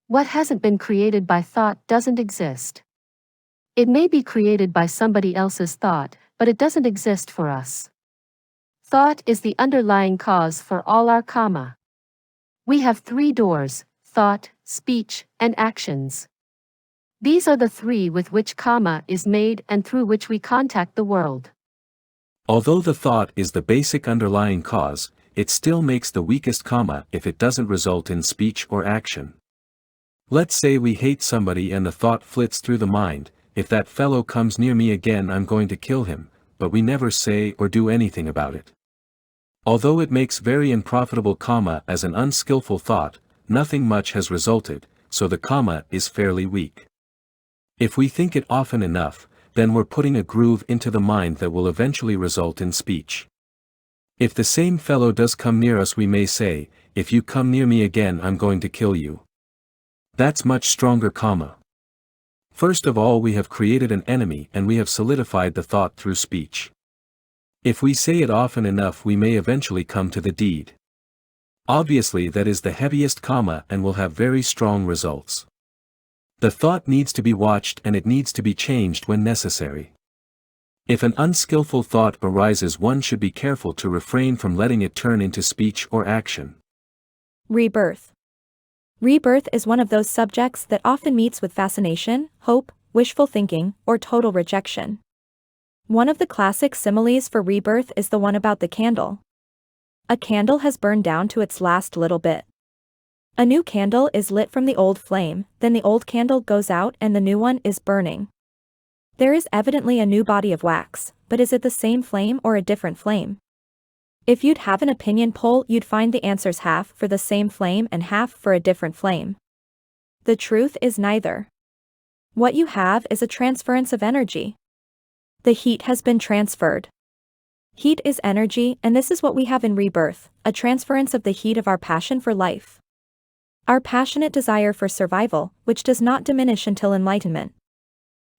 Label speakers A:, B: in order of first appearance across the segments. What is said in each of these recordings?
A: What hasn't been created by thought doesn't exist. It may be created by somebody else's thought, but it doesn't exist for us. Thought is the underlying cause for all our karma. We have three doors: thought, speech, and actions. These are the three with which karma is made and through which we contact the world.
B: Although the thought is the basic underlying cause, it still makes the weakest karma if it doesn't result in speech or action. Let's say we hate somebody and the thought flits through the mind, if that fellow comes near me again I'm going to kill him, but we never say or do anything about it. Although it makes very unprofitable karma as an unskillful thought, nothing much has resulted, so the karma is fairly weak. If we think it often enough, then we're putting a groove into the mind that will eventually result in speech. If the same fellow does come near us, we may say, "If you come near me again I'm going to kill you." That's much stronger karma. First of all, we have created an enemy and we have solidified the thought through speech. If we say it often enough we may eventually come to the deed. Obviously that is the heaviest karma and will have very strong results. The thought needs to be watched and it needs to be changed when necessary. If an unskillful thought arises, one should be careful to refrain from letting it turn into speech or action.
C: Rebirth. Rebirth is one of those subjects that often meets with fascination, hope, wishful thinking, or total rejection. One of the classic similes for rebirth is the one about the candle. A candle has burned down to its last little bit. A new candle is lit from the old flame, then the old candle goes out and the new one is burning. There is evidently a new body of wax, but is it the same flame or a different flame? If you'd have an opinion poll, you'd find the answers half for the same flame and half for a different flame. The truth is neither. What you have is a transference of energy. The heat has been transferred. Heat is energy, and this is what we have in rebirth, a transference of the heat of our passion for life. Our passionate desire for survival, which does not diminish until enlightenment.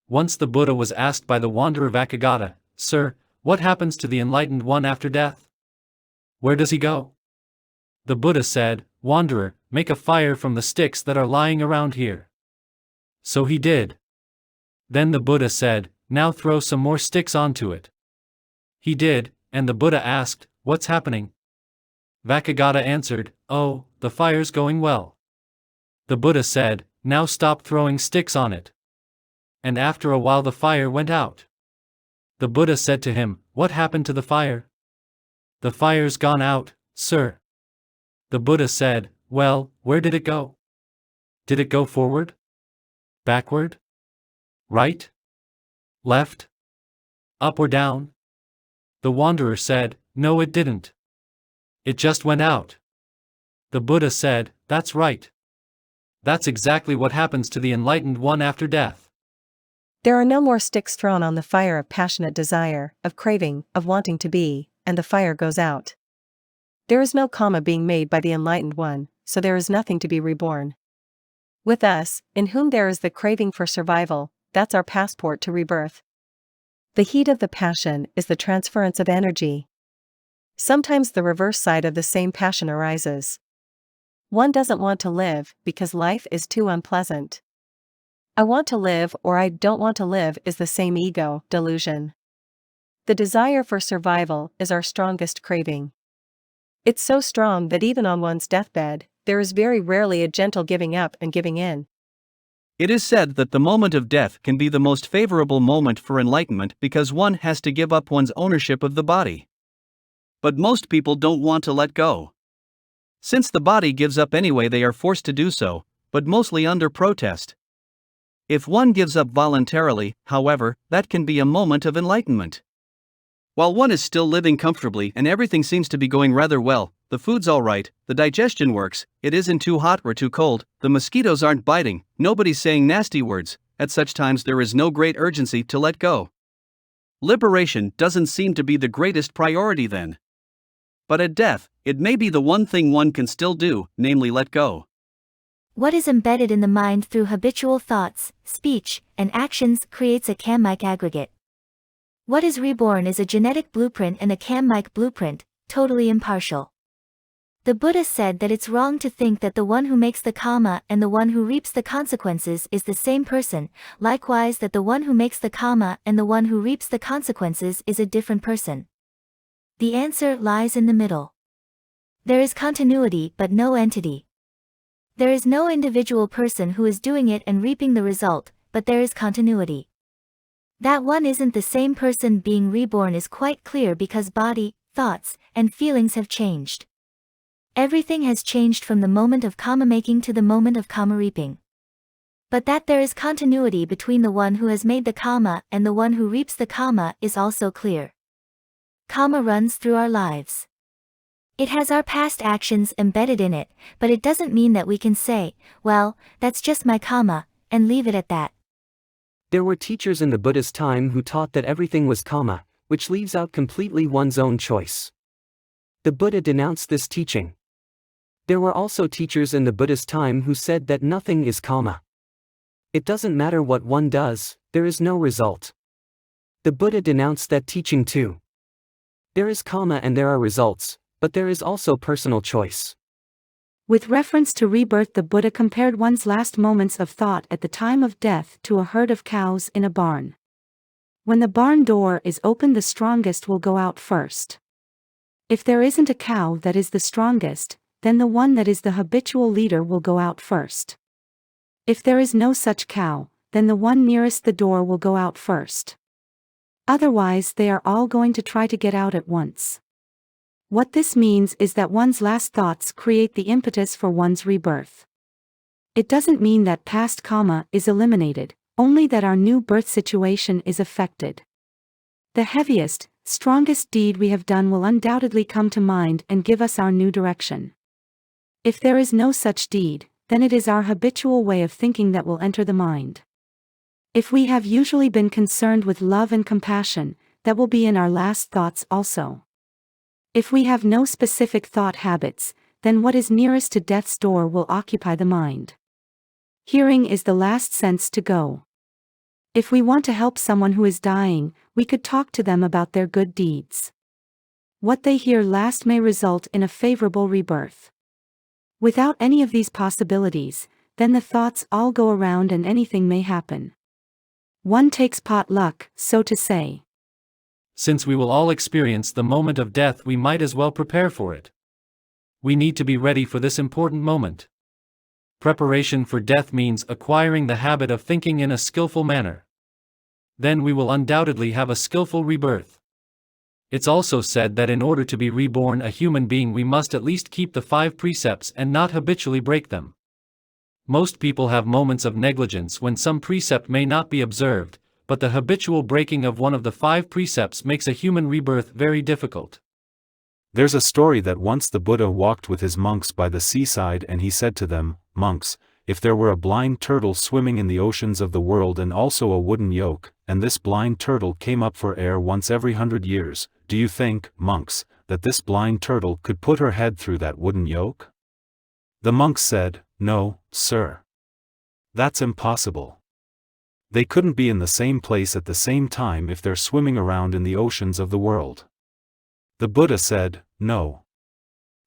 D: Once the Buddha was asked by the wanderer Vakagata, "Sir, what happens to the enlightened one after death? Where does he go?" The Buddha said, "Wanderer, make a fire from the sticks that are lying around here." So he did. Then the Buddha said, "Now throw some more sticks onto it." He did, and the Buddha asked, "What's happening?" Vakagata answered, "Oh, the fire's going well." The Buddha said, "Now stop throwing sticks on it." And after a while the fire went out. The Buddha said to him, "What happened to the fire?" "The fire's gone out, sir." The Buddha said, "Well, where did it go? Did it go forward? Backward? Right? Left? Up or down?" The wanderer said, "No, it didn't. It just went out." The Buddha said, "That's right. That's exactly what happens to the enlightened one after death."
E: There are no more sticks thrown on the fire of passionate desire, of craving, of wanting to be, and the fire goes out. There is no karma being made by the enlightened one, so there is nothing to be reborn. With us, in whom there is the craving for survival, that's our passport to rebirth. The heat of the passion is the transference of energy. Sometimes the reverse side of the same passion arises. One doesn't want to live because life is too unpleasant. I want to live or I don't want to live is the same ego delusion. The desire for survival is our strongest craving. It's so strong that even on one's deathbed, there is very rarely a gentle giving up and giving in.
F: It is said that the moment of death can be the most favorable moment for enlightenment because one has to give up one's ownership of the body. But most people don't want to let go. Since the body gives up anyway, they are forced to do so, but mostly under protest. If one gives up voluntarily, however, that can be a moment of enlightenment. While one is still living comfortably and everything seems to be going rather well, the food's alright, the digestion works, it isn't too hot or too cold, the mosquitoes aren't biting, nobody's saying nasty words, at such times there is no great urgency to let go. Liberation doesn't seem to be the greatest priority then. But at death, it may be the one thing one can still do, namely let go.
G: What is embedded in the mind through habitual thoughts, speech, and actions creates a karmic aggregate. What is reborn is a genetic blueprint and a karmic blueprint, totally impartial. The Buddha said that it's wrong to think that the one who makes the karma and the one who reaps the consequences is the same person, likewise that the one who makes the karma and the one who reaps the consequences is a different person. The answer lies in the middle. There is continuity but no entity. There is no individual person who is doing it and reaping the result, but there is continuity. That one isn't the same person being reborn is quite clear because body, thoughts, and feelings have changed. Everything has changed from the moment of karma making to the moment of karma reaping. But that there is continuity between the one who has made the karma and the one who reaps the karma is also clear. Karma runs through our lives. It has our past actions embedded in it, but it doesn't mean that we can say, well, that's just my karma, and leave it at that.
H: There were teachers in the Buddhist time who taught that everything was karma, which leaves out completely one's own choice. The Buddha denounced this teaching. There were also teachers in the Buddhist time who said that nothing is karma. It doesn't matter what one does, there is no result. The Buddha denounced that teaching too. There is karma and there are results, but there is also personal choice.
I: With reference to rebirth, the Buddha compared one's last moments of thought at the time of death to a herd of cows in a barn. When the barn door is open, the strongest will go out first. If there isn't a cow that is the strongest, then the one that is the habitual leader will go out first. If there is no such cow, then the one nearest the door will go out first. Otherwise, they are all going to try to get out at once. What this means is that one's last thoughts create the impetus for one's rebirth. It doesn't mean that past karma is eliminated, only that our new birth situation is affected. The heaviest, strongest deed we have done will undoubtedly come to mind and give us our new direction. If there is no such deed, then it is our habitual way of thinking that will enter the mind. If we have usually been concerned with love and compassion, that will be in our last thoughts also. If we have no specific thought habits, then what is nearest to death's door will occupy the mind. Hearing is the last sense to go. If we want to help someone who is dying, we could talk to them about their good deeds. What they hear last may result in a favorable rebirth. Without any of these possibilities, then the thoughts all go around and anything may happen. One takes pot luck, so to say.
D: Since we will all experience the moment of death, we might as well prepare for it. We need to be ready for this important moment. Preparation for death means acquiring the habit of thinking in a skillful manner. Then we will undoubtedly have a skillful rebirth. It's also said that in order to be reborn a human being, we must at least keep the 5 precepts and not habitually break them. Most people have moments of negligence when some precept may not be observed, but the habitual breaking of one of the 5 precepts makes a human rebirth very difficult.
B: There's a story that once the Buddha walked with his monks by the seaside and he said to them, "Monks, if there were a blind turtle swimming in the oceans of the world and also a wooden yoke, and this blind turtle came up for air once every 100 years, do you think, monks, that this blind turtle could put her head through that wooden yoke?" The monks said, "No, sir. That's impossible. They couldn't be in the same place at the same time if they're swimming around in the oceans of the world." The Buddha said, "No.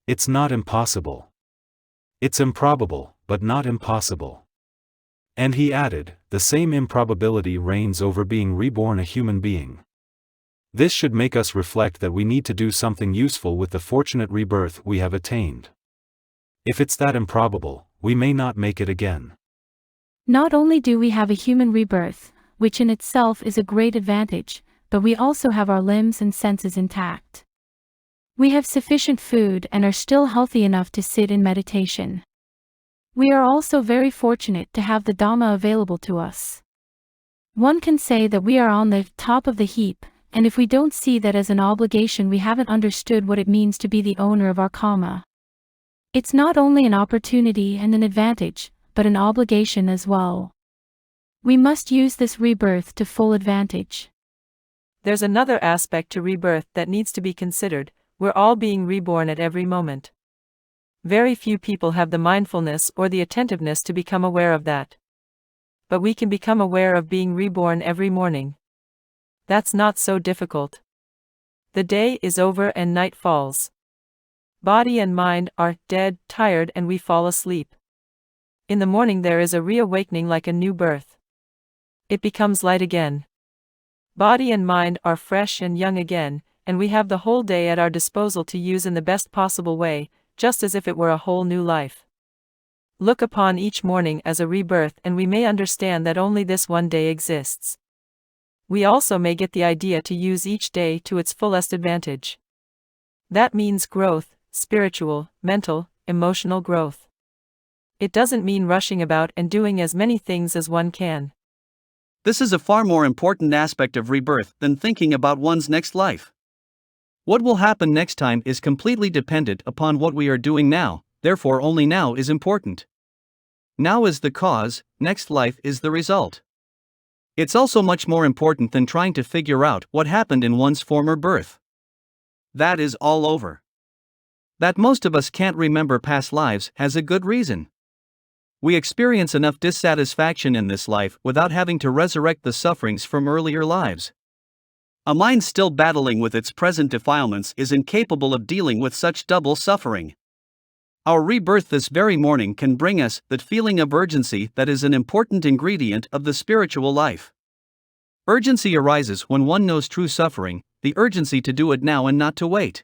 B: It's not impossible. It's improbable, but not impossible." And he added, the same improbability reigns over being reborn a human being. This should make us reflect that we need to do something useful with the fortunate rebirth we have attained. If it's that improbable, we may not make it again.
I: Not only do we have a human rebirth, which in itself is a great advantage, but we also have our limbs and senses intact. We have sufficient food and are still healthy enough to sit in meditation. We are also very fortunate to have the Dhamma available to us. One can say that we are on the top of the heap, and if we don't see that as an obligation, we haven't understood what it means to be the owner of our karma. It's not only an opportunity and an advantage, but an obligation as well. We must use this rebirth to full advantage.
E: There's another aspect to rebirth that needs to be considered. We're all being reborn at every moment. Very few people have the mindfulness or the attentiveness to become aware of that. But we can become aware of being reborn every morning. That's not so difficult. The day is over and night falls.
J: Body and mind are dead, tired, and we fall asleep. In the morning there is a reawakening like a new birth. It becomes light again. Body and mind are fresh and young again, and we have the whole day at our disposal to use in the best possible way, just as if it were a whole new life. Look upon each morning as a rebirth, and we may understand that only this one day exists. We also may get the idea to use each day to its fullest advantage. That means growth, spiritual, mental, emotional growth. It doesn't mean rushing about and doing as many things as one can.
F: This is a far more important aspect of rebirth than thinking about one's next life. What will happen next time is completely dependent upon what we are doing now, therefore only now is important. Now is the cause, next life is the result. It's also much more important than trying to figure out what happened in one's former birth. That is all over. That most of us can't remember past lives has a good reason. We experience enough dissatisfaction in this life without having to resurrect the sufferings from earlier lives. A mind still battling with its present defilements is incapable of dealing with such double suffering. Our rebirth this very morning can bring us that feeling of urgency that is an important ingredient of the spiritual life. Urgency arises when one knows true suffering, the urgency to do it now and not to wait.